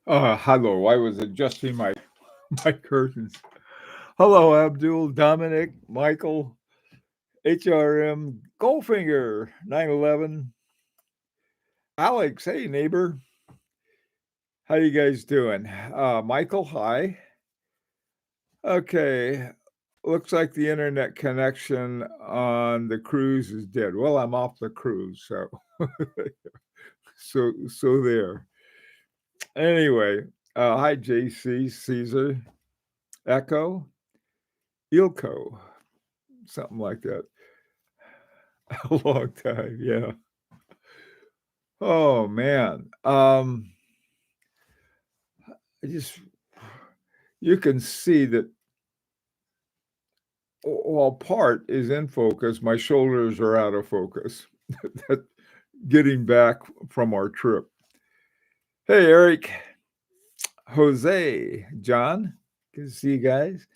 Hello. I was adjusting my my curtains. Hello, Abdul, Dominic, Michael, HRM, Goldfinger, 911, Alex. Hey, neighbor. How you guys doing? Michael, hi. Okay. Looks like the internet connection on the cruise is dead. Well, I'm off the cruise, so so there. Anyway, hi, JC, Caesar, Echo, Ilko, something like that. A long time, yeah. Oh man. I just you can see that while part is in focus, my shoulders are out of focus. That getting back from our trip. Hey Eric, Jose, John, good to see you guys.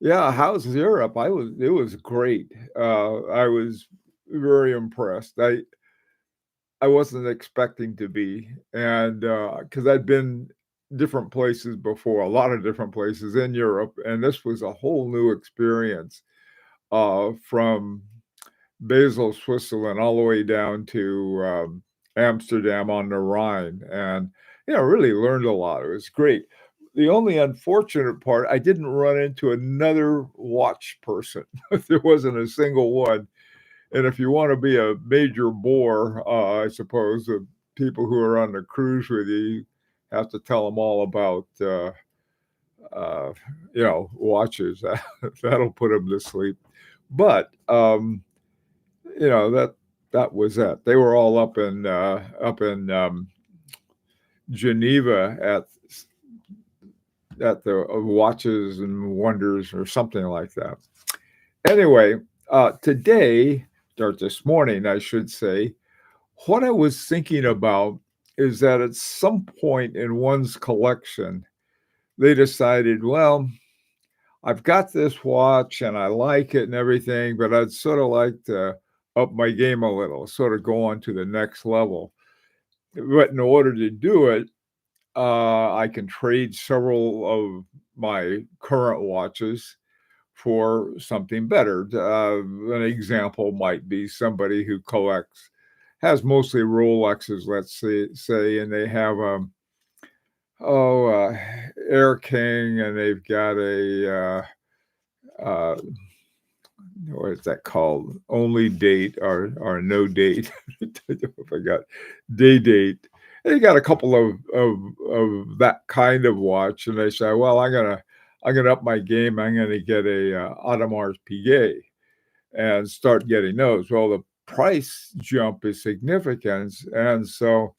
Yeah, how's Europe? It was great. I was very impressed. I wasn't expecting to be, and because I'd been different places before, a lot of different places in Europe, and this was a whole new experience. From Basel, Switzerland, all the way down to Amsterdam on the Rhine, and really learned a lot. It was great. The only unfortunate part, I didn't run into another watch person. There wasn't a single one. And if you want to be a major bore, I suppose the people who are on the cruise with you have to tell them all about, uh, watches. That'll put them to sleep. But that was that. They were all up in Geneva at the Watches and Wonders or something like that. Anyway, today, or this morning, I should say, what I was thinking about is that at some point in one's collection, they decided, well, I've got this watch and I like it and everything, but I'd sort of like to up my game a little, sort of go on to the next level. But in order to do it, I can trade several of my current watches for something better. An example might be somebody who has mostly Rolexes, let's say, and they have oh, Air King, and they've got a uh, what is that called? Only date or no date. I forgot day date. They got a couple of that kind of watch, and they say, well, I'm gonna up my game. I'm gonna get a Audemars Piguet and start getting those. Well, the price jump is significant, and so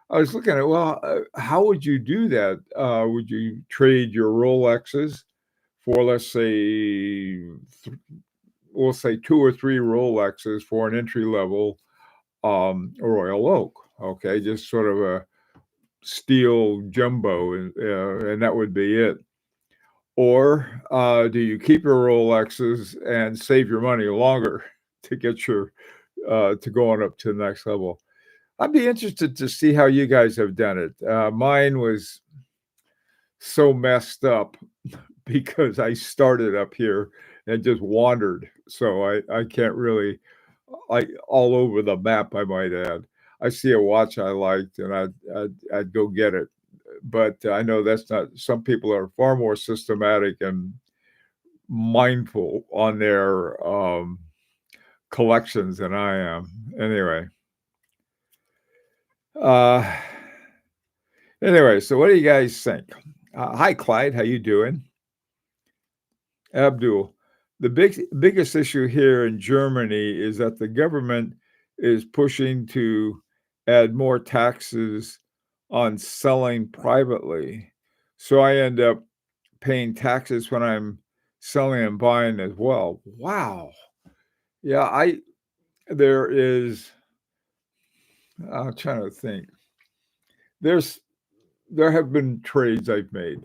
I was looking at, well, how would you do that? Would you trade your Rolexes for, let's say, we'll say two or three Rolexes for an entry level Royal Oak? Okay, just sort of a steel jumbo, and that would be it. Or do you keep your Rolexes and save your money longer to get your to going up to the next level? I'd be interested to see how you guys have done it. Mine was so messed up because I started up here and just wandered. So I can't really, all over the map, I might add. I see a watch I liked and I'd go get it. But I know that's not, some people are far more systematic and mindful on their collections than I am. Uh, anyway, so what do you guys think? Hi, Clyde. How you doing? Abdul, the biggest issue here in Germany is that the government is pushing to add more taxes on selling privately. So I end up paying taxes when I'm selling and buying as well. Wow. Yeah, there is, I'm trying to think. There's there have been trades I've made.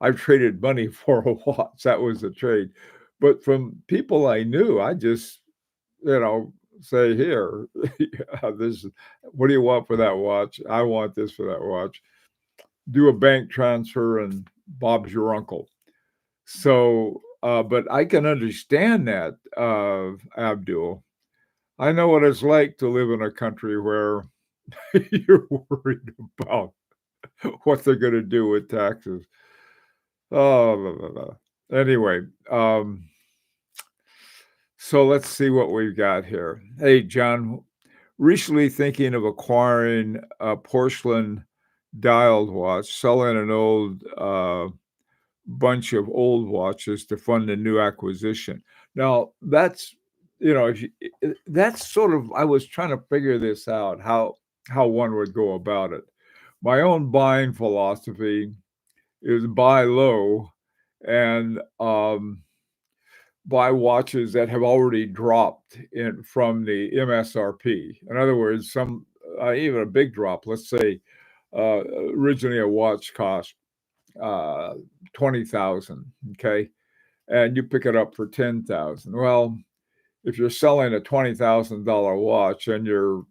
I've traded money for a watch. That was a trade. But from people I knew, I just, say, here, this, what do you want for that watch? I want this for that watch. do a bank transfer, and Bob's your uncle. So, but I can understand that, Abdul. I know what it's like to live in a country where you're worried about what they're going to do with taxes. Oh, blah, blah, blah. Anyway, so let's see what we've got here. Hey, John, recently thinking of acquiring a porcelain dialed watch, selling an old bunch of old watches to fund a new acquisition. Now, that's if you, that's sort of I was trying to figure this out how one would go about it. My own buying philosophy is buy low and buy watches that have already dropped in from the MSRP. In other words, some even a big drop. Let's say originally a watch cost uh, 20,000. Okay, and you pick it up for 10,000. Well, if you're selling a $20,000 watch and your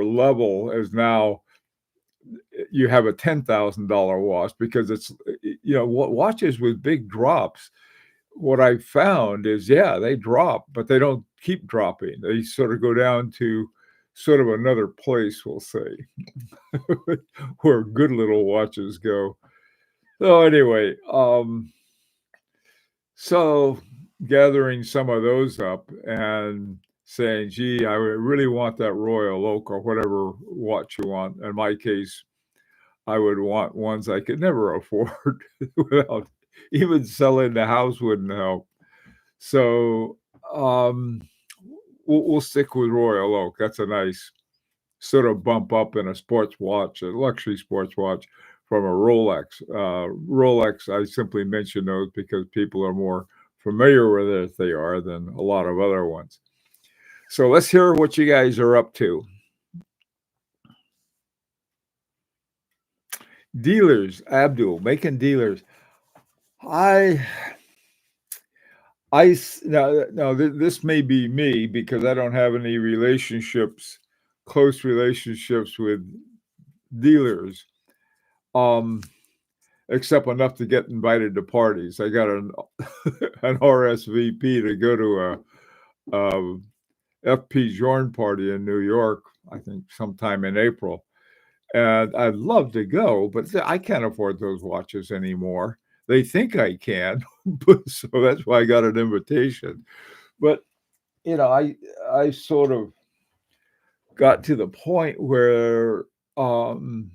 level is now you have a $10,000 watch because it's what watches with big drops. What I found is, yeah, they drop, but they don't keep dropping. They sort of go down to sort of another place, we'll say, where good little watches go. So anyway, so gathering some of those up and saying, gee, I really want that Royal Oak or whatever watch you want. In my case, I would want ones I could never afford without even selling the house wouldn't help. So we'll stick with Royal Oak. That's a nice sort of bump up in a sports watch, a luxury sports watch from a Rolex. Rolex, I simply mention those because people are more familiar with it as they are than a lot of other ones. So let's hear what you guys are up to. Dealers, Abdul, making dealers. I now this may be me because I don't have any close relationships with dealers, um, except enough to get invited to parties. I got an an RSVP to go to a FP Jorn party in New York. I think sometime in April, and I'd love to go, but I can't afford those watches anymore. They think I can, so that's why I got an invitation. But I sort of got to the point where um,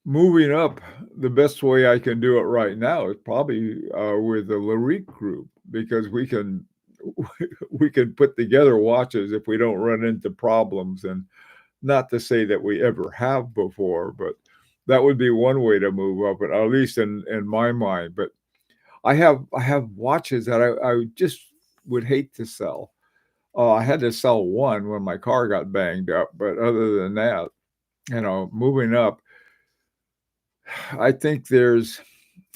moving up, the best way I can do it right now is probably with the Larique group because we can put together watches if we don't run into problems, and not to say that we ever have before, but that would be one way to move up, at least in my mind. But I have watches that I just would hate to sell. I had to sell one when my car got banged up, but other than that, moving up, I think there's,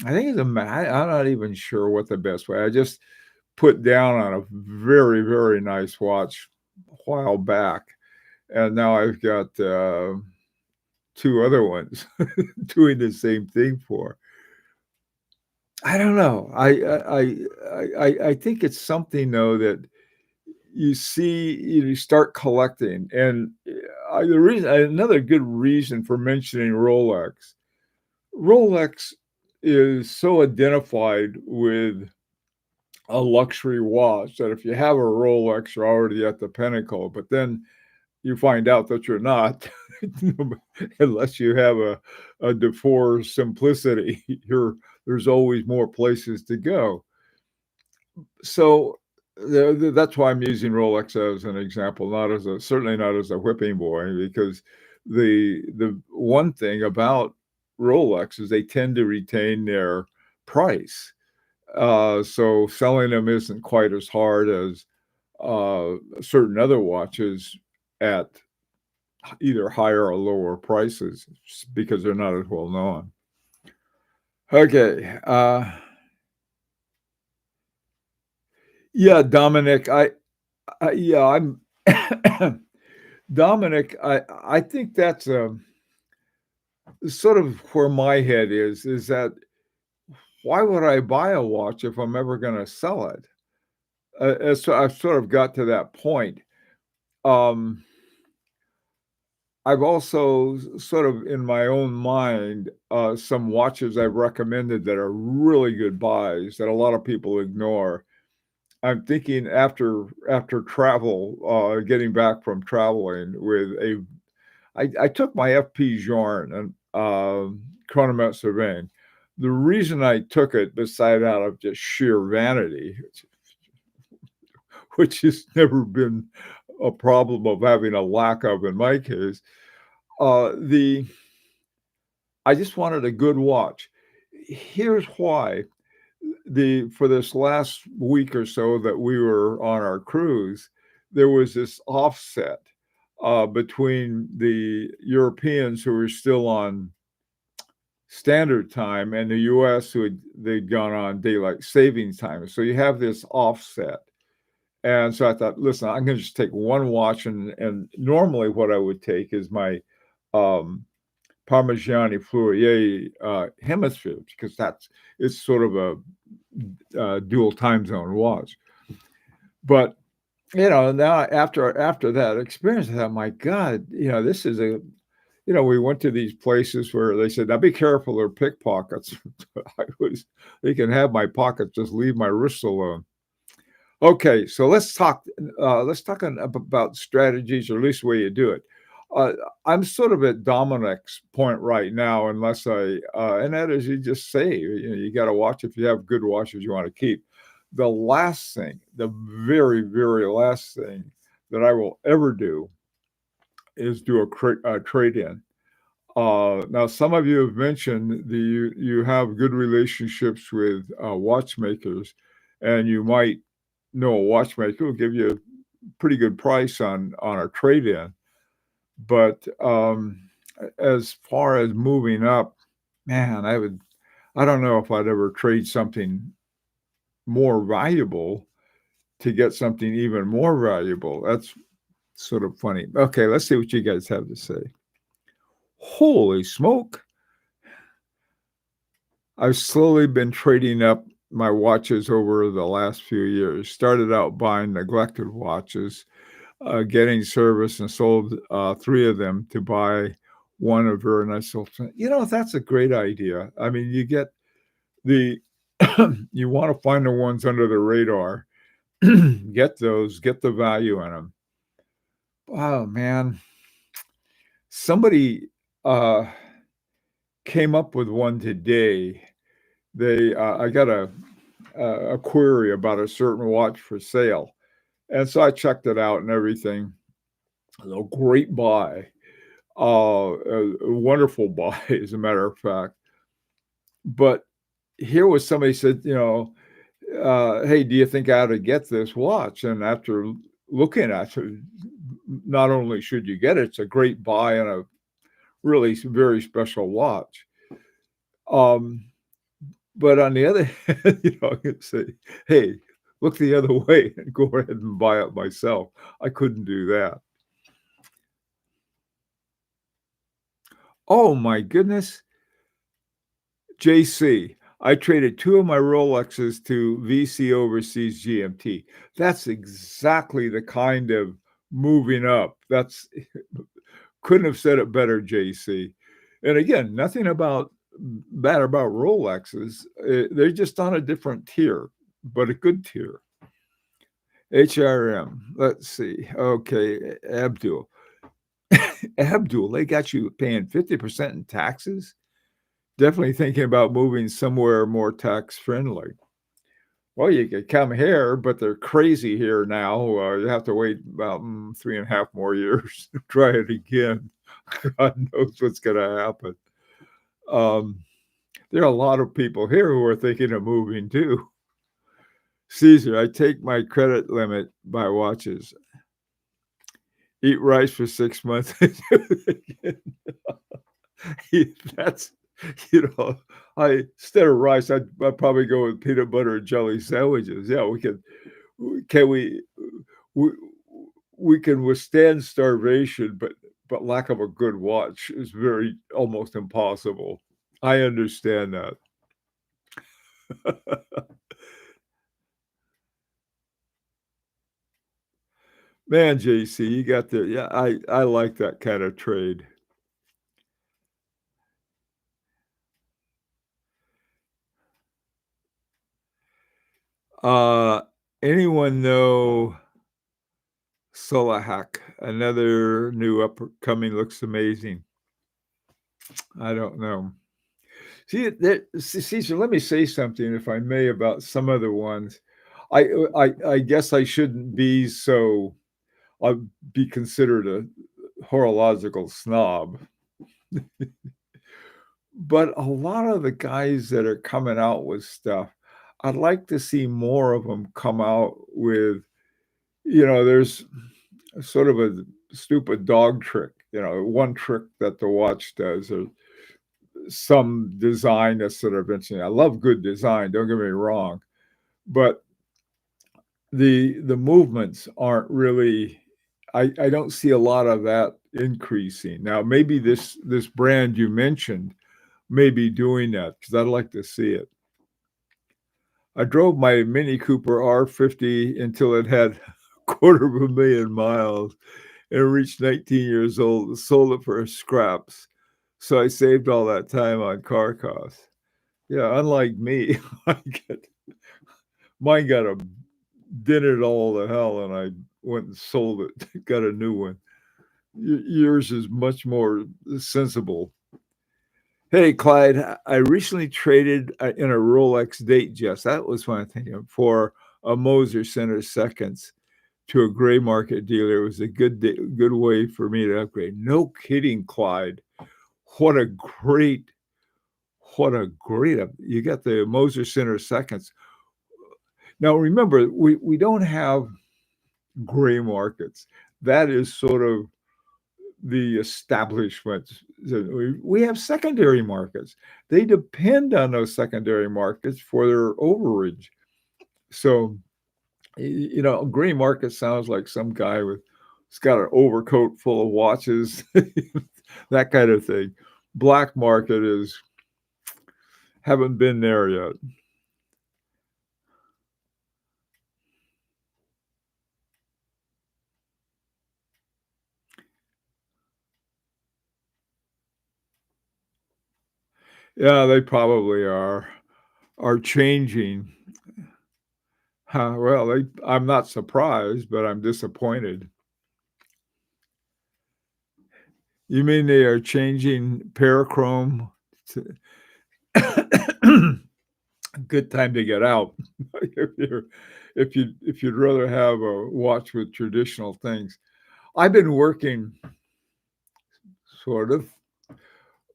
I think it's I'm not even sure what the best way. I just put down on a very, very nice watch a while back, and now I've got two other ones doing the same thing for. I don't know. I think it's something though that you start collecting, and the reason another good reason for mentioning Rolex is so identified with a luxury watch that if you have a Rolex, you're already at the pinnacle. But then you find out that you're not, unless you have a Dufour simplicity. There's always more places to go. So that's why I'm using Rolex as an example, not as certainly not as a whipping boy, because the one thing about Rolex is they tend to retain their price. So selling them isn't quite as hard as certain other watches at either higher or lower prices because they're not as well known. Okay. Yeah, Dominic, yeah, I'm Dominic. I think that's sort of where my head is that why would I buy a watch if I'm ever going to sell it? So I've sort of got to that point. Um, I've also sort of in my own mind some watches I've recommended that are really good buys that a lot of people ignore. I'm thinking after travel, getting back from traveling with I took my FP Journe and chronometre surveying. The reason I took it, beside out of just sheer vanity, which has never been a problem of having a lack of in my case, the I just wanted a good watch. Here's why. For this last week or so that we were on our cruise, there was this offset between the Europeans who were still on standard time and the US they'd gone on daylight savings time. So you have this offset. And so I thought, listen, I'm going to just take one watch, and normally what I would take is my um, Parmigiani Fleurier hemisphere, because it's sort of a dual time zone watch. But now after that experience, I thought, my God, this is we went to these places where they said, now be careful, they're pickpockets. They can have my pockets, just leave my wrists alone. Okay, so let's talk about strategies, or at least the way you do it. I'm sort of at Dominic's point right now, and that is, you just say, you got to watch. If you have good watches you want to keep. The last thing, the very, very last thing that I will ever do is do a trade-in. Now, some of you have mentioned you have good relationships with watchmakers, and you might know a watchmaker will give you a pretty good price on a trade-in. But as far as moving up, man, I don't know if I'd ever trade something more valuable to get something even more valuable. That's sort of funny. Okay, let's see what you guys have to say. Holy smoke. I've slowly been trading up my watches over the last few years. Started out buying neglected watches, getting service, and sold 3 of them to buy one of her. And I sold, that's a great idea. I mean, you get you want to find the ones under the radar, get those, get the value in them. Oh, man. Somebody came up with one today. I got a query about a certain watch for sale. And so I checked it out and everything. A great buy, a wonderful buy, as a matter of fact. But here was somebody said, hey, do you think I ought to get this watch? And after looking at it, not only should you get it, it's a great buy and a really very special watch. But on the other hand, I could say, hey, look the other way and go ahead and buy it myself. I couldn't do that. Oh, my goodness. JC, I traded 2 of my Rolexes to VC Overseas GMT. That's exactly the kind of moving up. Couldn't have said it better, JC. And again, nothing bad about Rolexes. They're just on a different tier, but a good tier. HRM. Let's see. Okay, Abdul. Abdul, they got you paying 50% in taxes? Definitely thinking about moving somewhere more tax-friendly. Well, you could come here, but they're crazy here now. You have to wait about 3.5 more years to try it again. God knows what's going to happen. There are a lot of people here who are thinking of moving too. Caesar, I take my credit limit by watches. Eat rice for 6 months. That's, instead of rice, I'd probably go with peanut butter and jelly sandwiches. Yeah, we can withstand starvation, but but lack of a good watch is very almost impossible. I understand that. Man, JC, you got the yeah, I like that kind of trade. Uh, anyone know Solahak? Another new upcoming looks amazing. I don't know. See, Caesar, let me say something, if I may, about some of the ones. I guess I shouldn't be so. I'll be considered a horological snob, but a lot of the guys that are coming out with stuff, I'd like to see more of them come out with. There's sort of a stupid dog trick. One trick that the watch does, or some design that's sort of interesting. I love good design, don't get me wrong, but the movements aren't really. I don't see a lot of that increasing. Now maybe this brand you mentioned may be doing that, because I'd like to see it. I drove my Mini Cooper R50 until it had a 250,000 miles and reached 19 years old, sold it for scraps. So I saved all that time on car costs. Yeah, unlike me, mine got a dinner all the hell, and I went and sold it, got a new one. Yours is much more sensible. Hey, Clyde, I recently traded in a Rolex Datejust. That was one thing, for a Moser Center Seconds to a gray market dealer. It was a good way for me to upgrade. No kidding, Clyde. What a great, you got the Moser Center Seconds. Now, remember, we don't have gray markets. That is sort of the establishment. We have secondary markets. They depend on those secondary markets for their overage. So, gray market sounds like some guy who's got an overcoat full of watches, that kind of thing. Black market is, haven't been there yet. Yeah, they probably are changing. Well, I'm not surprised, but I'm disappointed. You mean they are changing parachrome? Good time to get out. If you'd rather have a watch with traditional things. I've been working sort of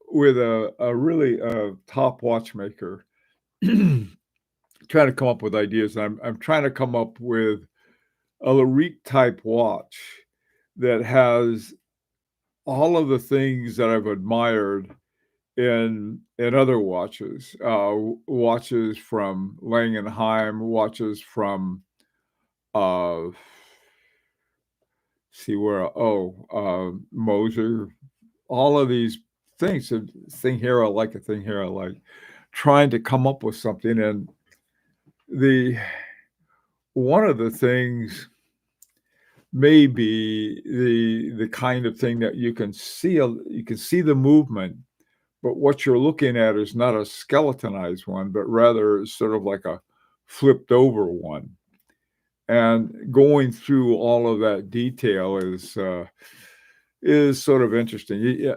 with a really top watchmaker, trying to come up with ideas. I'm trying to come up with a Larique type watch that has all of the things that I've admired in other watches, watches from Langenheim, watches from uh, see where Moser, all of these things. A thing here I like, a thing here I like. Trying to come up with something, and the one of the things may be the kind of thing that you can see the movement, but what you're looking at is not a skeletonized one, but rather sort of like a flipped over one. And going through all of that detail is sort of interesting.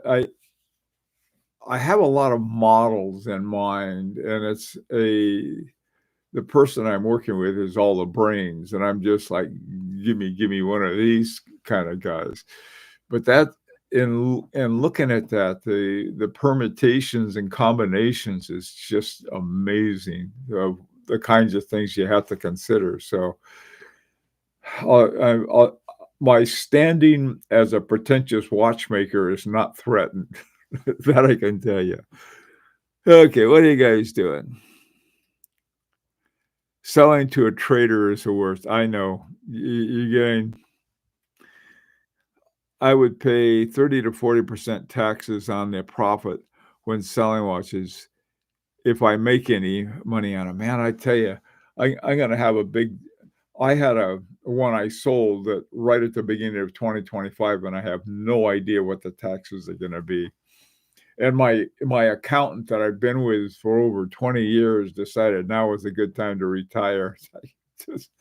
I have a lot of models in mind, and the person I'm working with is all the brains, and I'm just like, give me one of these kind of guys. But that in looking at that, the permutations and combinations is just amazing. The kinds of things you have to consider. So, my standing as a pretentious watchmaker is not threatened. That I can tell you. Okay, what are you guys doing? Selling to a trader is the worst. I know. You're getting. I would pay 30 to 40% taxes on the profit when selling watches if I make any money on them. Man, I tell you, I'm gonna have a big I had a one I sold that right at the beginning of 2025, and I have no idea what the taxes are gonna be. And my accountant that I've been with for over 20 years decided now was a good time to retire. Just,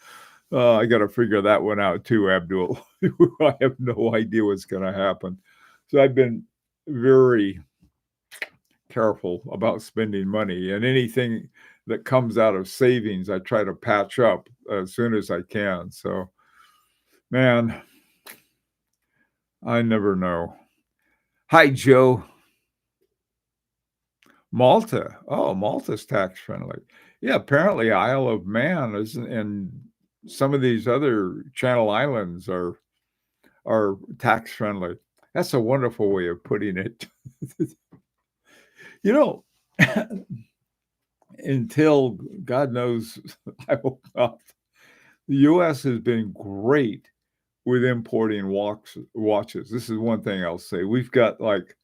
I gotta figure that one out too, Abdul. I have no idea what's gonna happen. So I've been very careful about spending money, and anything that comes out of savings, I try to patch up as soon as I can. So, man, I never know. Hi, Joe. Malta. Oh, Malta's tax friendly. Yeah, apparently Isle of Man is, and some of these other Channel Islands are tax friendly. That's a wonderful way of putting it. You know, until God knows, I hope not, the US has been great with importing watches. This is one thing I'll say. We've got like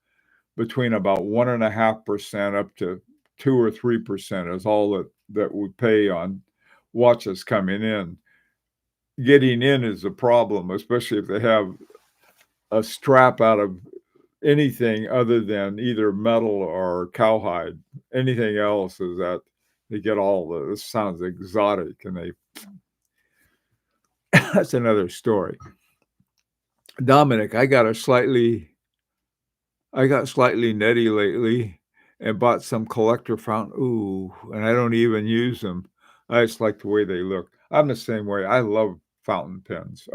between about 1.5% up to 2 or 3% is all that we pay on watches coming in. Getting in is a problem, especially if they have a strap out of anything other than either metal or cowhide. Anything else is that they get all the, this sounds exotic, and they that's another story. Dominic, I got slightly nutty lately and bought some collector fountain. Ooh, and I don't even use them. I just like the way they look. I'm the same way. I love fountain pens.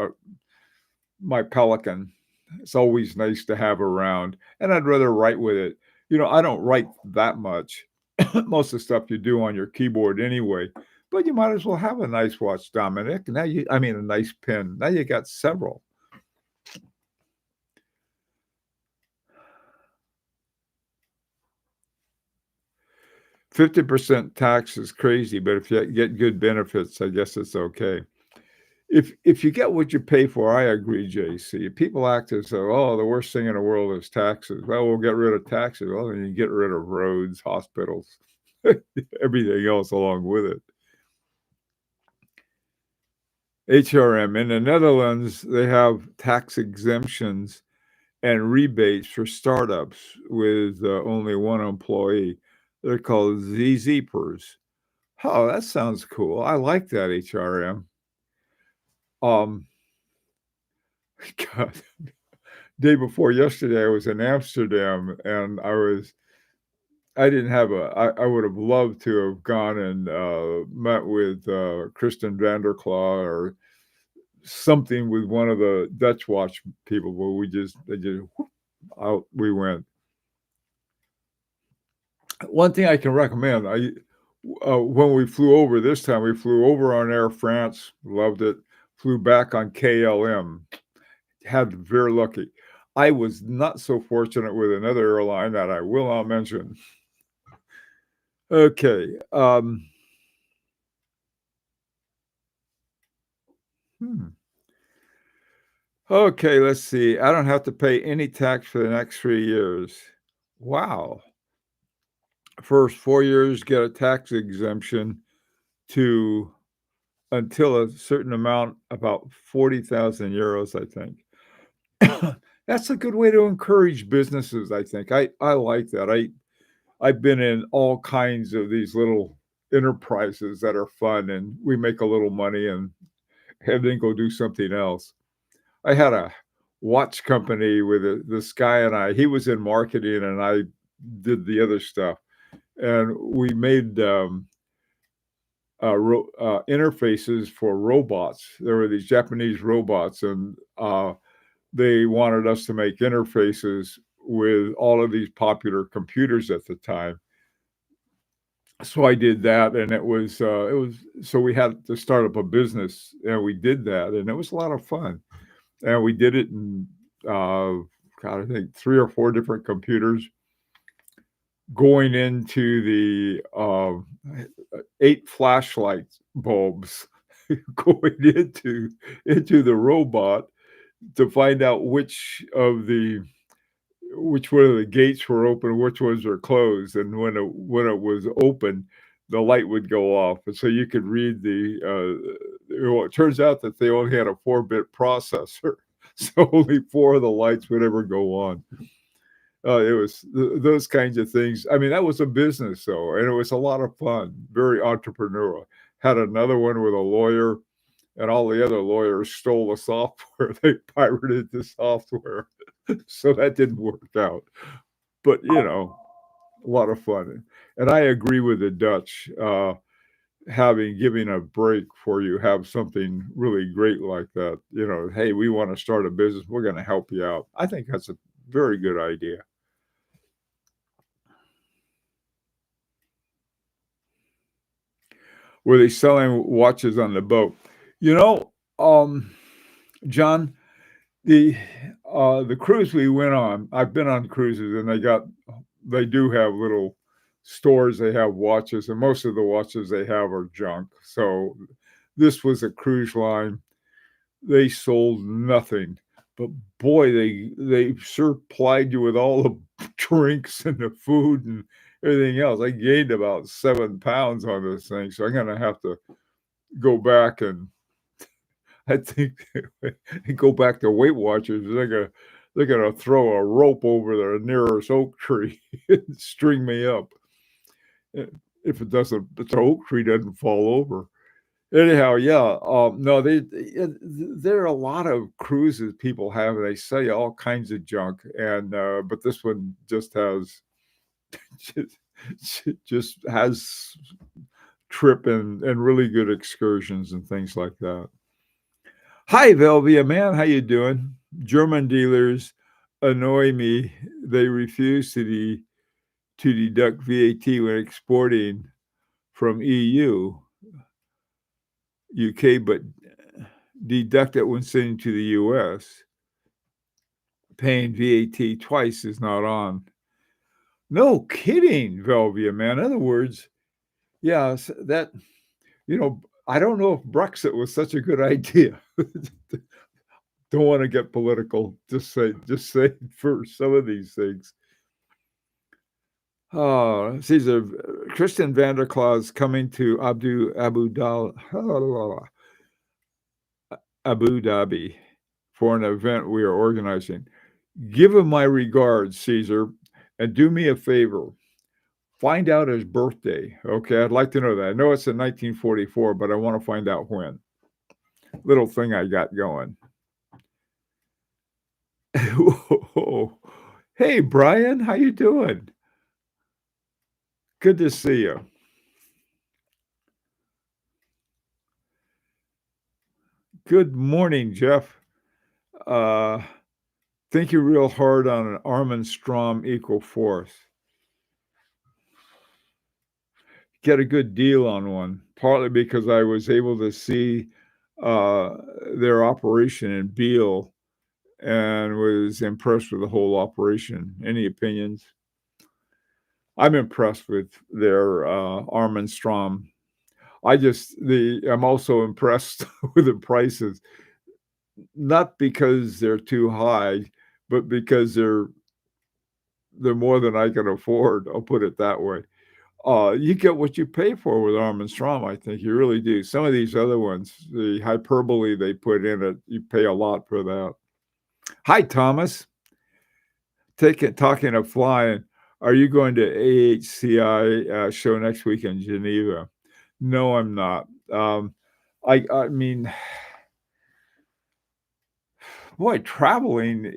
My Pelican, it's always nice to have around, and I'd rather write with it. You know, I don't write that much. Most of the stuff you do on your keyboard anyway, but you might as well have a nice watch, Dominic. I mean, a nice pen. Now you got several. 50% tax is crazy, but if you get good benefits, I guess it's okay. If you get what you pay for, I agree, JC. People act as though, oh, the worst thing in the world is taxes. Well, we'll get rid of taxes. Well, then you get rid of roads, hospitals, everything else along with it. HRM in the Netherlands, they have tax exemptions and rebates for startups with only one employee. They're called ZZpers. Oh, that sounds cool. I like that, HRM. Um, God, day before yesterday, I was in Amsterdam, and I didn't have I would have loved to have gone and met with Kristen Vanderklaw or something with one of the Dutch watch people, but they just whoop, out we went. One thing I can recommend, when we flew over this time, we flew over on Air France, loved it. Flew back on KLM, had very lucky. I was not so fortunate with another airline that I will not mention. Okay. Okay, let's see. I don't have to pay any tax for the next 3 years. Wow. First 4 years, get a tax exemption to until a certain amount, about 40,000 euros, I think. That's a good way to encourage businesses, I think. I like that. I've been in all kinds of these little enterprises that are fun, and we make a little money and then go do something else. I had a watch company with this guy, and he was in marketing, and I did the other stuff. And we made interfaces for robots. There were these Japanese robots, and they wanted us to make interfaces with all of these popular computers at the time. So I did that, and it was so we had to start up a business, and we did that, and it was a lot of fun. And we did it in God, I think 3 or 4 different computers, going into the 8 flashlight bulbs going into the robot, to find out which one of the gates were open, which ones were closed, and when it was open, the light would go off, and so you could read the. Well, it turns out that they only had a 4-bit processor, so only 4 of the lights would ever go on. It was those kinds of things. I mean, that was a business, though, and it was a lot of fun, very entrepreneurial. Had another one with a lawyer, and all the other lawyers stole the software. They pirated the software. So that didn't work out. But, a lot of fun. And I agree with the Dutch, giving a break for you have something really great like that. Hey, we want to start a business. We're going to help you out. I think that's a very good idea. Were they selling watches on the boat? John, the cruise we went on, I've been on cruises, and they do have little stores. They have watches, and most of the watches they have are junk. So this was a cruise line. They sold nothing, but boy, they supplied you with all the drinks and the food and everything else. I gained about 7 pounds on this thing, so I'm gonna have to go back, and I think go back to Weight Watchers. They're gonna throw a rope over the nearest oak tree and string me up. If the oak tree doesn't fall over. Anyhow, yeah. No, there are a lot of cruises people have. They sell you all kinds of junk, and but this one just has just has trip and really good excursions and things like that. Hi, Velvia, man. How you doing? German dealers annoy me. They refuse to deduct VAT when exporting from EU, UK, but deduct it when sending to the US. Paying VAT twice is not on. No kidding, Velvia, man. In other words, yeah, that, I don't know if Brexit was such a good idea. Don't want to get political. Just say for some of these things. Caesar, Christian Vanderklaus coming to Abu Dhabi for an event we are organizing. Give him my regards, Caesar, and do me a favor. Find out his birthday. Okay, I'd like to know that. I know it's in 1944, but I want to find out when. Little thing I got going. Hey, Brian, how you doing? Good to see you. Good morning, Jeff. Think you're real hard on an Armin Strom equal force. Get a good deal on one, partly because I was able to see their operation in Beale and was impressed with the whole operation. Any opinions? I'm impressed with their Armin Strom. I'm also impressed with the prices, not because they're too high, but because they're more than I can afford. I'll put it that way. You get what you pay for with Armin Strom. I think you really do. Some of these other ones, the hyperbole they put in it, you pay a lot for that. Hi, Thomas. Talking of flying. Are you going to AHCI show next week in Geneva? No, I'm not. I mean, boy, traveling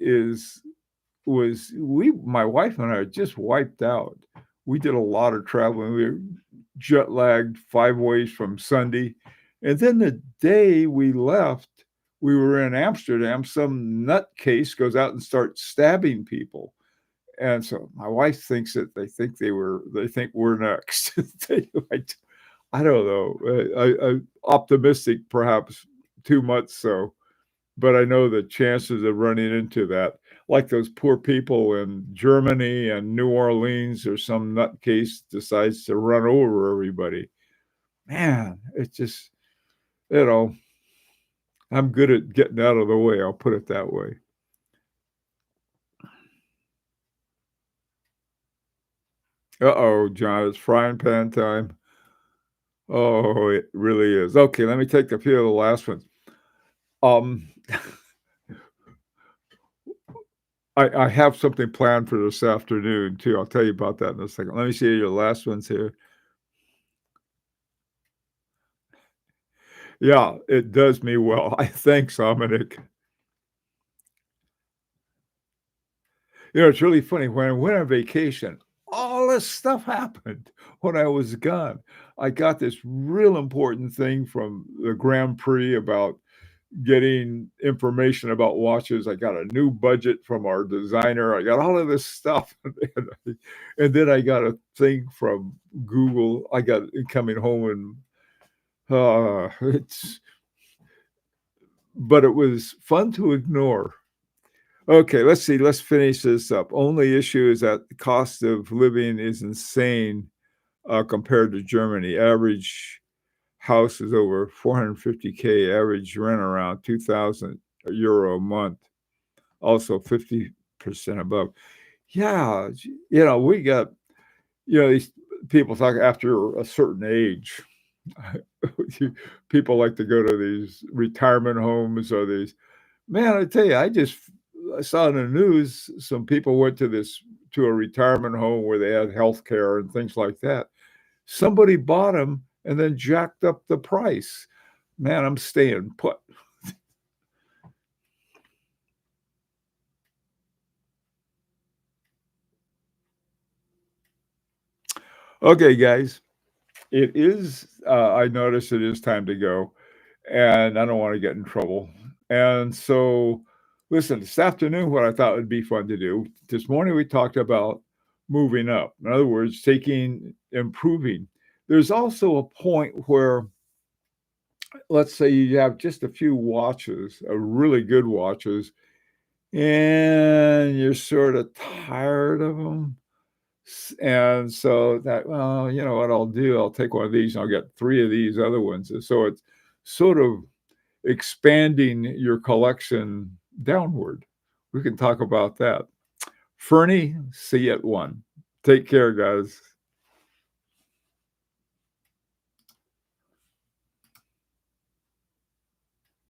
my wife and I are just wiped out. We did a lot of traveling. We were jet lagged 5 ways from Sunday. And then the day we left, we were in Amsterdam. Some nutcase goes out and starts stabbing people. And so my wife thinks that they think we're next. I don't know. I optimistic, perhaps too much so, but I know the chances of running into that, like those poor people in Germany and New Orleans, or some nutcase decides to run over everybody. Man, it's just, I'm good at getting out of the way, I'll put it that way. Uh-oh, John, it's frying pan time. Oh, it really is. Okay, let me take a few of the last ones. Um, I have something planned for this afternoon too. I'll tell you about that in a second. Let me see your last ones here. Yeah, it does me well. I thanks, Dominic. It's really funny. When I went on vacation, all this stuff happened when I was gone. I got this real important thing from the Grand Prix about getting information about watches. I got a new budget from our designer. I got all of this stuff. And then I got a thing from Google. I got it coming home and but it was fun to ignore. Okay, let's see. Let's finish this up. Only issue is that the cost of living is insane compared to Germany. Average house is over 450K, average rent around 2,000 euro a month, also 50% above. Yeah, we got, these people talk after a certain age. People like to go to these retirement homes or these. Man, I tell you, I saw in the news some people went to a retirement home where they had health care and things like that. Somebody bought them and then jacked up the price. Man, I'm staying put. Okay, guys, I noticed it is time to go, and I don't want to get in trouble. And so, listen, this afternoon, what I thought would be fun to do, this morning we talked about moving up. In other words, improving. There's also a point where, let's say you have just a few watches, really good watches, and you're sort of tired of them. And so that, well, you know what I'll do? I'll take one of these and I'll get three of these other ones. And so it's sort of expanding your collection downward. We can talk about that. Fernie, see you at 1. Take care, guys.